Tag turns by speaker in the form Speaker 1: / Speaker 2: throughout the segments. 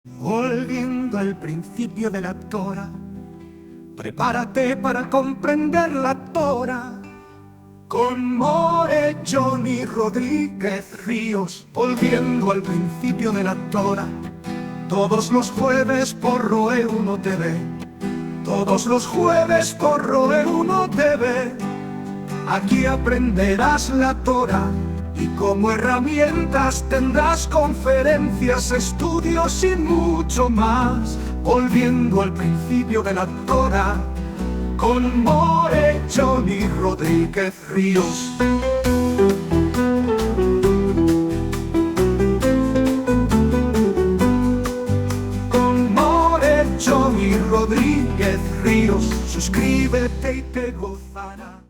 Speaker 1: Volviendo al principio de la Torah, prepárate para comprender la Torah. Con More Johnny Rodríguez Ríos, volviendo al principio de la Torah. Todos los jueves por Roe 1 TV. Todos los jueves por Roe 1 TV. Aquí aprenderás la Torah. Y como herramientas tendrás conferencias, estudios y mucho más. Volviendo al principio de la Torah, con More Johnny Rodríguez Ríos. Con More Johnny Rodríguez Ríos, suscríbete y te gozarás.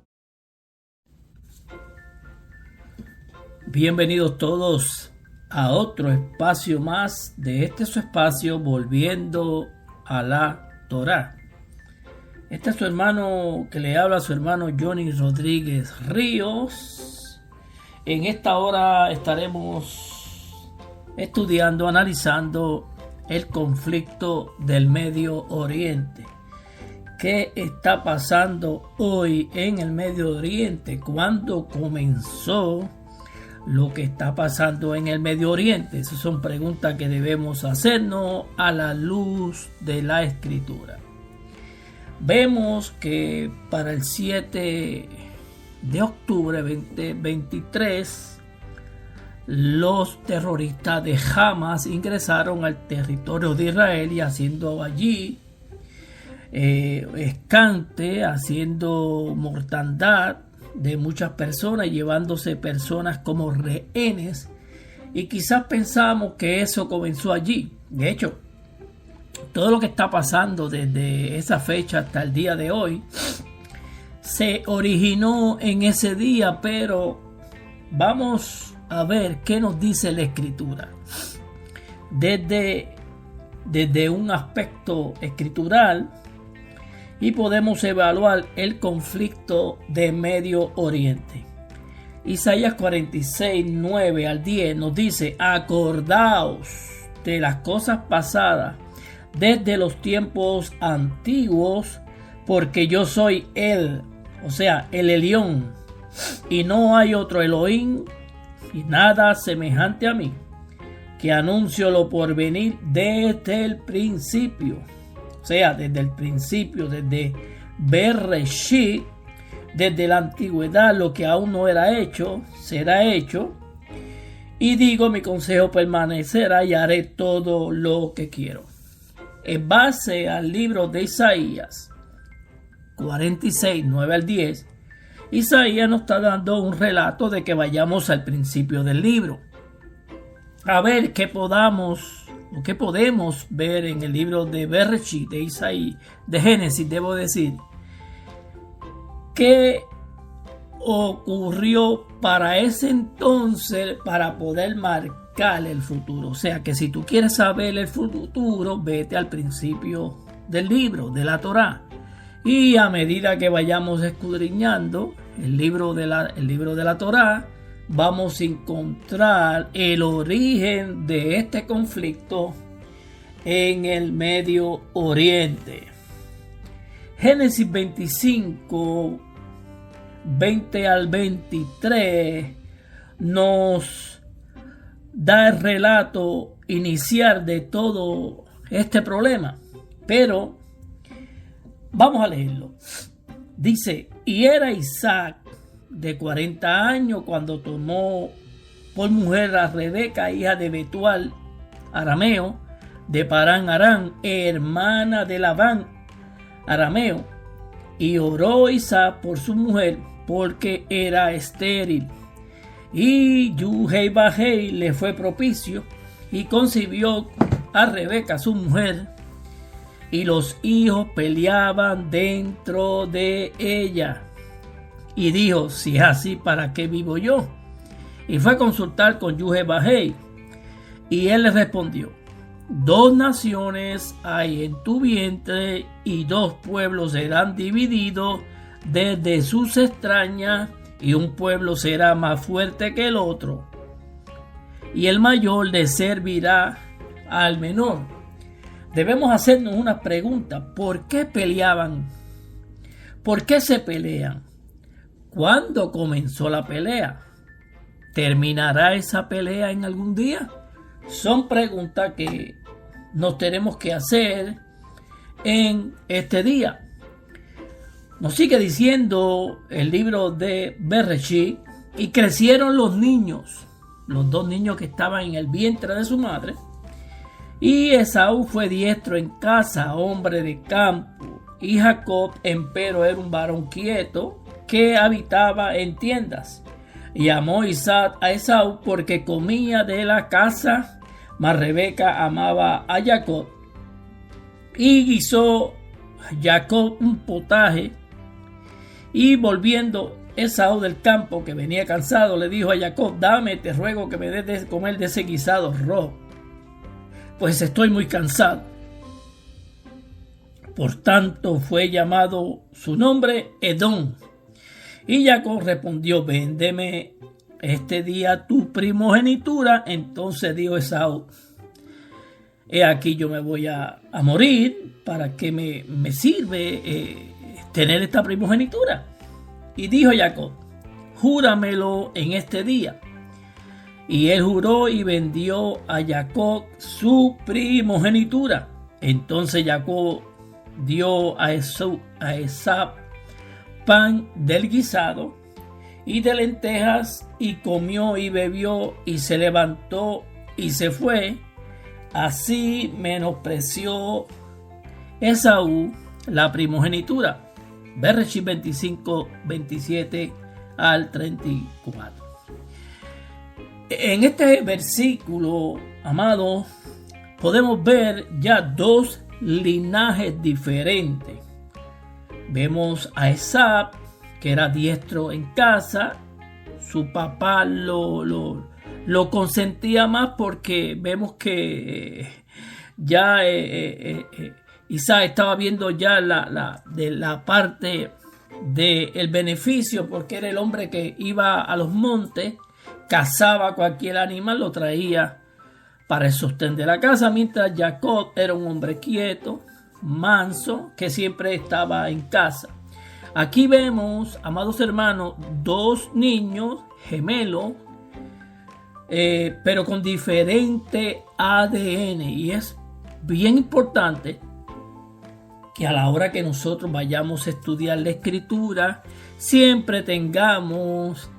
Speaker 2: Bienvenidos todos a otro espacio más de su espacio, volviendo a la Torá. Este es su hermano que le habla, su hermano Johnny Rodríguez Ríos. En esta hora estaremos estudiando, analizando el conflicto del Medio Oriente. ¿Qué está pasando hoy en el Medio Oriente? ¿Cuándo comenzó lo que está pasando en el Medio Oriente? Esas son preguntas que debemos hacernos a la luz de la Escritura. Vemos que para el 7 de octubre 2023 los terroristas de Hamas ingresaron al territorio de Israel y haciendo allí escante, haciendo mortandad de muchas personas, llevándose personas como rehenes, y quizás pensamos que eso comenzó allí. De hecho, todo lo que está pasando desde esa fecha hasta el día de hoy se originó en ese día, pero vamos a ver qué nos dice la Escritura desde un aspecto escritural, y podemos evaluar el conflicto de Medio Oriente. Isaías 46, 9 al 10 nos dice: acordaos de las cosas pasadas desde los tiempos antiguos, porque yo soy Él, o sea, el Elión, y no hay otro Elohim y nada semejante a mí, que anuncio lo porvenir desde el principio. O sea, desde el principio, desde Bereshit, desde la antigüedad, lo que aún no era hecho, será hecho. Y digo, mi consejo permanecerá y haré todo lo que quiero. En base al libro de Isaías 46, 9 al 10, Isaías nos está dando un relato de que vayamos al principio del libro. A ver qué podemos ver en el libro de Bereshit, de Isaías, de Génesis, debo decir, qué ocurrió para ese entonces para poder marcar el futuro. O sea que si tú quieres saber el futuro, vete al principio del libro, de la Torá. Y a medida que vayamos escudriñando el libro de la Torá, vamos a encontrar el origen de este conflicto en el Medio Oriente. Génesis 25, 20 al 23 nos da el relato inicial de todo este problema. Pero vamos a leerlo. Dice: y era Isaac de 40 años cuando tomó por mujer a Rebeca, hija de Betual arameo, de Parán Aram, hermana de Labán arameo. Y oró Isaac por su mujer, porque era estéril. Y Yuhei le fue propicio, y concibió a Rebeca su mujer, y los hijos peleaban dentro de ella. Y dijo: si es así, ¿para qué vivo yo? Y fue a consultar con Yuhei, y él le respondió: 2 naciones hay en tu vientre, y 2 pueblos serán divididos desde sus extrañas, y un pueblo será más fuerte que el otro, y el mayor le servirá al menor. debemos hacernos una pregunta. ¿Por qué peleaban? ¿Por qué se pelean? ¿Cuándo comenzó la pelea? ¿Terminará esa pelea en algún día? Son preguntas que nos tenemos que hacer en este día. Nos sigue diciendo el libro de Bereshit: y crecieron los niños, los dos niños que estaban en el vientre de su madre, y Esaú fue diestro en casa, hombre de campo, y Jacob empero era un varón quieto que habitaba en tiendas. Y amó Isaac a Esaú porque comía de la casa, mas Rebeca amaba a Jacob. Y guisó Jacob un potaje, y volviendo Esaú del campo, que venía cansado, le dijo a Jacob: dame, te ruego que me des de comer de ese guisado rojo, pues estoy muy cansado. Por tanto fue llamado su nombre Edom. Y Jacob respondió: véndeme este día tu primogenitura. Entonces dijo Esaú: he aquí yo me voy a morir, ¿para qué me sirve tener esta primogenitura? Y dijo Jacob: júramelo en este día. Y él juró y vendió a Jacob su primogenitura. Entonces Jacob dio a Esaú pan del guisado y de lentejas, y comió y bebió, y se levantó y se fue. Así menospreció Esaú la primogenitura. Bereshit 25, 27 al 34. En este versículo, amado, podemos ver ya dos linajes diferentes. Vemos a Esaú, que era diestro en casa. Su papá lo consentía más, porque vemos que ya Isaac estaba viendo ya la parte del beneficio, porque era el hombre que iba a los montes, cazaba cualquier animal, lo traía para el sostén de la casa, mientras Jacob era un hombre quieto, manso, que siempre estaba en casa. Aquí vemos, amados hermanos, dos niños gemelos, pero con diferente ADN, y es bien importante que a la hora que nosotros vayamos a estudiar la escritura, siempre tengamos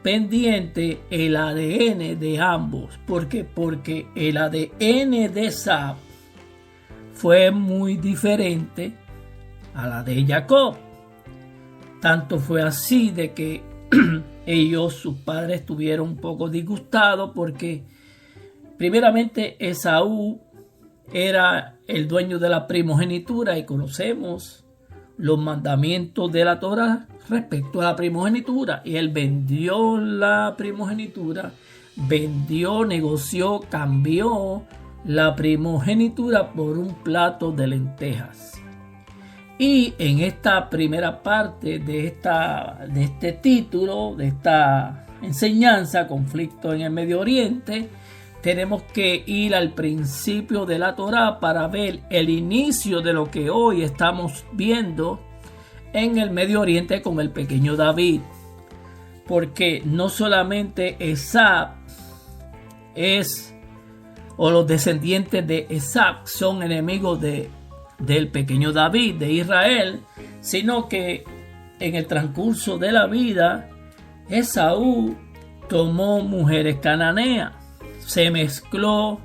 Speaker 2: pendiente el ADN de ambos. ¿Por qué? Porque el ADN de Esaú fue muy diferente a la de Jacob. Tanto fue así de que sus padres estuvieron un poco disgustados, porque primeramente Esaú era el dueño de la primogenitura, y conocemos los mandamientos de la Torá respecto a la primogenitura, y él vendió la primogenitura, negoció, cambió la primogenitura por un plato de lentejas. Y en esta primera parte de este título, de esta enseñanza, conflicto en el Medio Oriente, tenemos que ir al principio de la Torá para ver el inicio de lo que hoy estamos viendo en el Medio Oriente con el pequeño David. Porque no solamente Esaú o los descendientes de Esaú son enemigos del pequeño David, de Israel, sino que en el transcurso de la vida Esaú tomó mujeres cananeas, se mezcló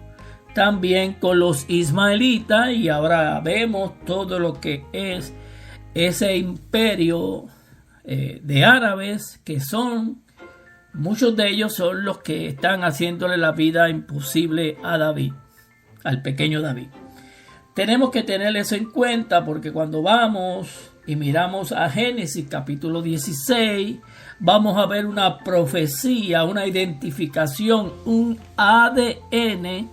Speaker 2: también con los ismaelitas, y ahora vemos todo lo que es ese imperio de árabes, que son, muchos de ellos son los que están haciéndole la vida imposible a David, al pequeño David. Tenemos que tener eso en cuenta, porque cuando vamos y miramos a Génesis capítulo 16, vamos a ver una profecía, una identificación, un ADN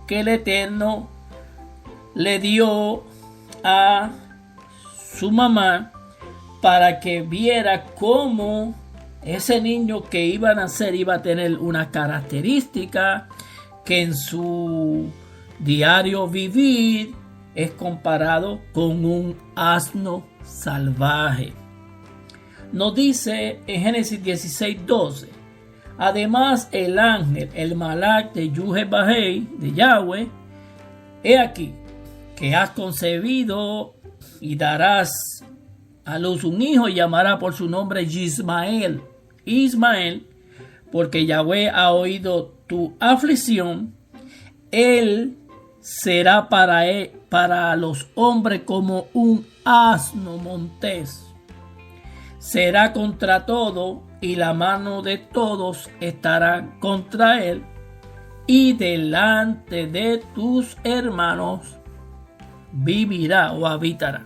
Speaker 2: que el Eterno le dio a su mamá para que viera cómo ese niño que iba a nacer iba a tener una característica que en su diario vivir es comparado con un asno salvaje. Nos dice en Génesis 16:12: además el ángel, el malak de Yuhebahei, de Yahweh, he aquí que has concebido y darás a luz un hijo y llamará por su nombre Ismael, porque Yahweh ha oído tu aflicción. Él será para los hombres como un asno montés. Será contra todo y la mano de todos estará contra él, y delante de tus hermanos vivirá o habitará.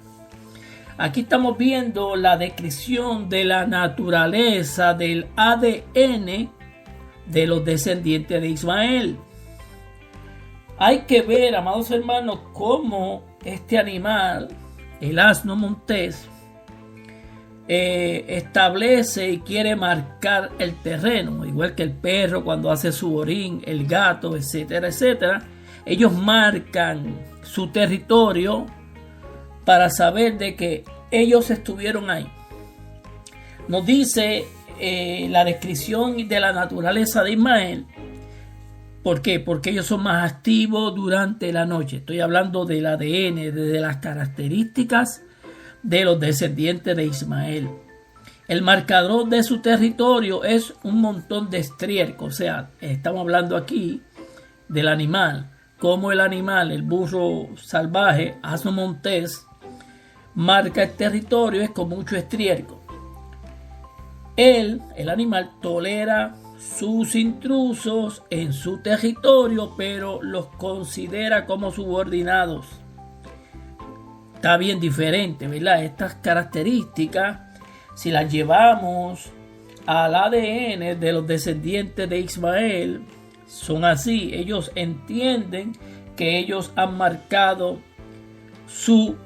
Speaker 2: Aquí estamos viendo la descripción de la naturaleza del ADN de los descendientes de Ismael. Hay que ver, amados hermanos, cómo este animal, el asno montés, establece y quiere marcar el terreno, igual que el perro cuando hace su orín, el gato, etcétera, etcétera. Ellos marcan su territorio para saber de que ellos estuvieron ahí. Nos dice la descripción de la naturaleza de Ismael. ¿Por qué? Porque ellos son más activos durante la noche. Estoy hablando del ADN, de las características de los descendientes de Ismael. El marcador de su territorio es un montón de estiércol. O sea, estamos hablando aquí del animal. Como el animal, el burro salvaje, asno montés, marca el territorio, es con mucho estiércol. El animal, tolera sus intrusos en su territorio, pero los considera como subordinados. Está bien diferente, ¿verdad? Estas características, si las llevamos al ADN de los descendientes de Ismael, son así. Ellos entienden que ellos han marcado su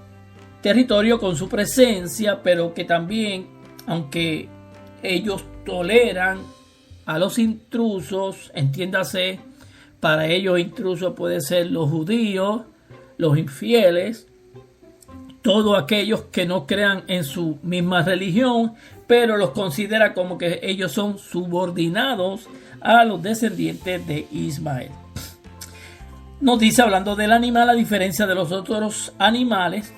Speaker 2: territorio con su presencia, pero que también, aunque ellos toleran a los intrusos, entiéndase, para ellos intrusos pueden ser los judíos, los infieles, todos aquellos que no crean en su misma religión, pero los considera como que ellos son subordinados a los descendientes de Ismael. Nos dice, hablando del animal, a diferencia de los otros animales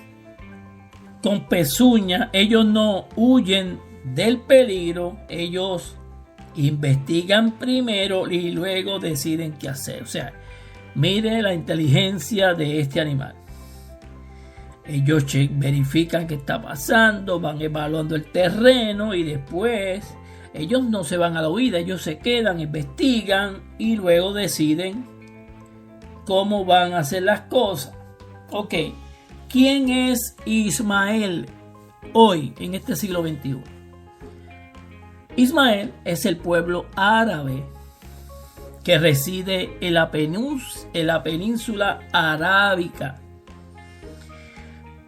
Speaker 2: con pezuña, ellos no huyen del peligro, ellos investigan primero y luego deciden qué hacer. O sea, mire la inteligencia de este animal. Ellos verifican qué está pasando, van evaluando el terreno y después ellos no se van a la huida, ellos se quedan, investigan y luego deciden cómo van a hacer las cosas. Ok, ¿quién es Ismael hoy en este siglo XXI? Ismael es el pueblo árabe que reside en la península arábica.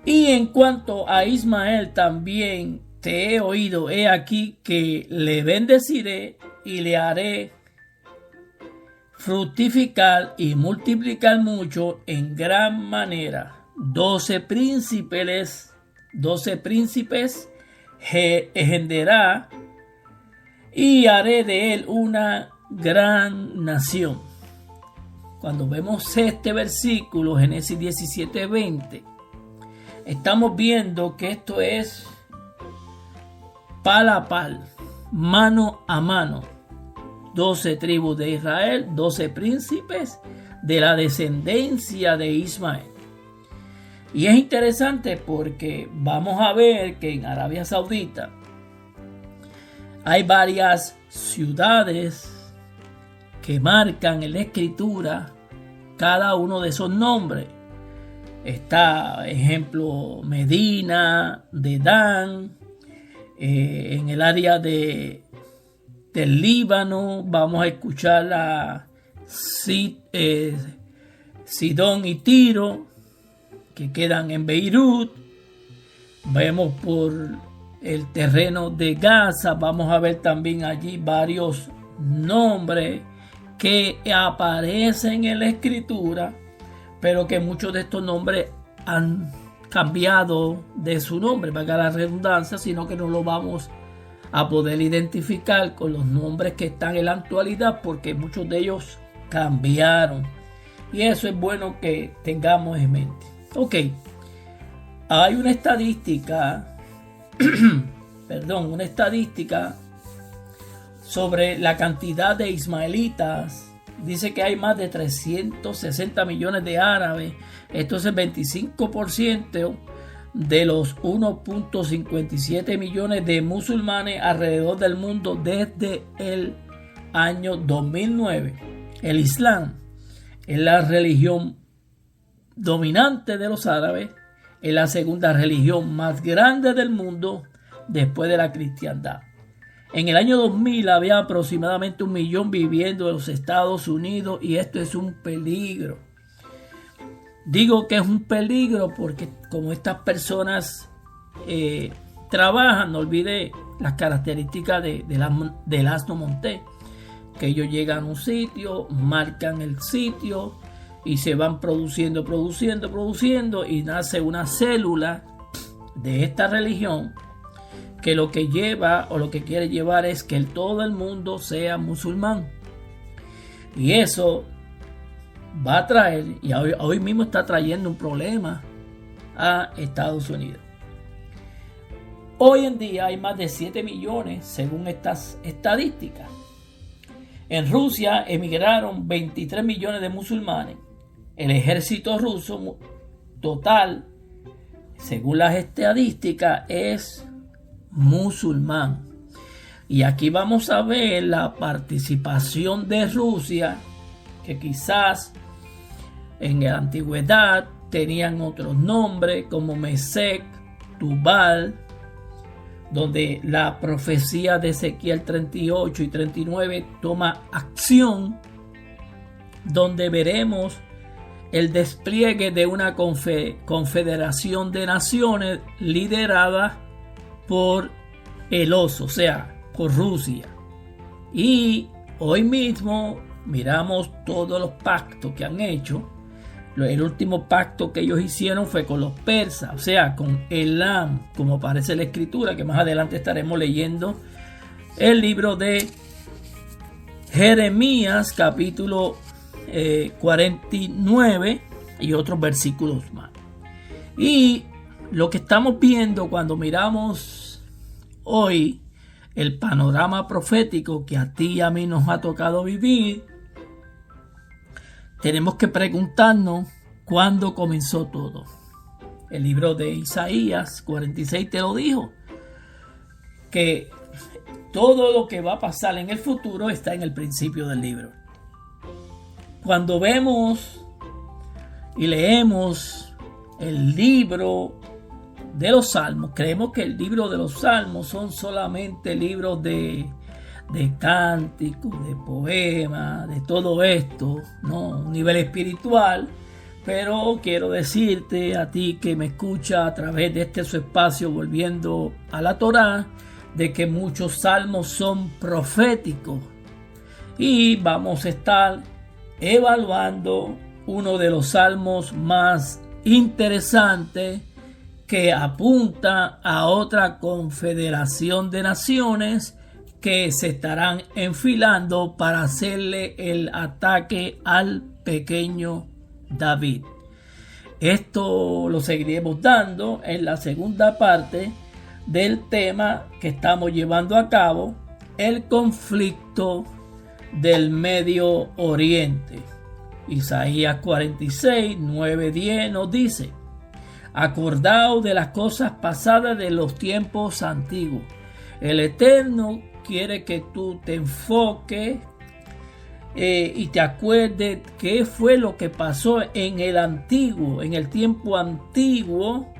Speaker 2: Y en cuanto a Ismael, también te he oído, he aquí que le bendeciré y le haré fructificar y multiplicar mucho en gran manera. 12 príncipes engendrará y haré de él una gran nación. Cuando vemos este versículo, Génesis 17:20, estamos viendo que esto es pal a pal, mano a mano. 12 tribus de Israel, 12 príncipes de la descendencia de Ismael. Y es interesante porque vamos a ver que en Arabia Saudita hay varias ciudades que marcan en la escritura cada uno de esos nombres. Está, ejemplo, Medina, Dedán, en el área del Líbano vamos a escuchar a Sidón y Tiro, que quedan en Beirut. Vemos por el terreno de Gaza, vamos a ver también allí varios nombres que aparecen en la escritura, pero que muchos de estos nombres han cambiado de su nombre, valga la redundancia, sino que no lo vamos a poder identificar con los nombres que están en la actualidad, porque muchos de ellos cambiaron. Y eso es bueno que tengamos en mente. Ok, hay una estadística, una estadística sobre la cantidad de ismaelitas. Dice que hay más de 360 millones de árabes. Esto es el 25% de los 1.57 millones de musulmanes alrededor del mundo desde el año 2009. El Islam es la religión dominante de los árabes, es la segunda religión más grande del mundo después de la cristiandad. En el año 2000 había aproximadamente 1 millón viviendo en los Estados Unidos, y esto es un peligro. Digo que es un peligro porque como estas personas trabajan, no olvide las características del asno montés, que ellos llegan a un sitio, marcan el sitio y se van produciendo y nace una célula de esta religión que lo que lleva o lo que quiere llevar es que todo el mundo sea musulmán. Y eso va a traer, y hoy mismo está trayendo un problema a Estados Unidos. Hoy en día hay más de 7 millones según estas estadísticas. En Rusia emigraron 23 millones de musulmanes. El ejército ruso total, según las estadísticas, es musulmán. Y aquí vamos a ver la participación de Rusia, que quizás en la antigüedad tenían otros nombres como Mesec, Tubal, donde la profecía de Ezequiel 38 y 39 toma acción, donde veremos el despliegue de una confederación de naciones liderada por el oso, o sea, por Rusia. Y hoy mismo miramos todos los pactos que han hecho. El último pacto que ellos hicieron fue con los persas, o sea, con Elam, como aparece en la escritura, que más adelante estaremos leyendo el libro de Jeremías, capítulo 49 y otros versículos más. Y lo que estamos viendo cuando miramos hoy el panorama profético que a ti y a mí nos ha tocado vivir, tenemos que preguntarnos cuándo comenzó todo. El libro de Isaías 46 te lo dijo, que todo lo que va a pasar en el futuro está en el principio del libro. Cuando vemos y leemos el libro de los Salmos, creemos que el libro de los Salmos son solamente libros de cánticos, de poemas, de todo esto, ¿no? Un nivel espiritual. Pero quiero decirte a ti que me escucha a través de este su espacio Volviendo a la Torá, de que muchos salmos son proféticos. Y vamos a estar evaluando uno de los salmos más interesantes, que apunta a otra confederación de naciones que se estarán enfilando para hacerle el ataque al pequeño David. Esto lo seguiremos dando en la segunda parte del tema que estamos llevando a cabo, el conflicto del Medio Oriente. Isaías 46, 9, 10 nos dice: acordaos de las cosas pasadas de los tiempos antiguos. El Eterno quiere que tú te enfoques y te acuerdes qué fue lo que pasó en el tiempo antiguo,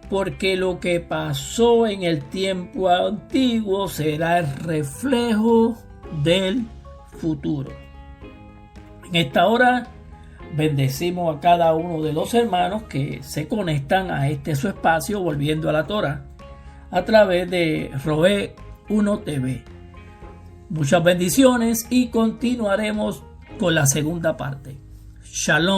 Speaker 2: porque lo que pasó en el tiempo antiguo será el reflejo del futuro. En esta hora bendecimos a cada uno de los hermanos que se conectan a este su espacio Volviendo a la Torá a través de Roe 1 TV. Muchas bendiciones y continuaremos con la segunda parte. Shalom.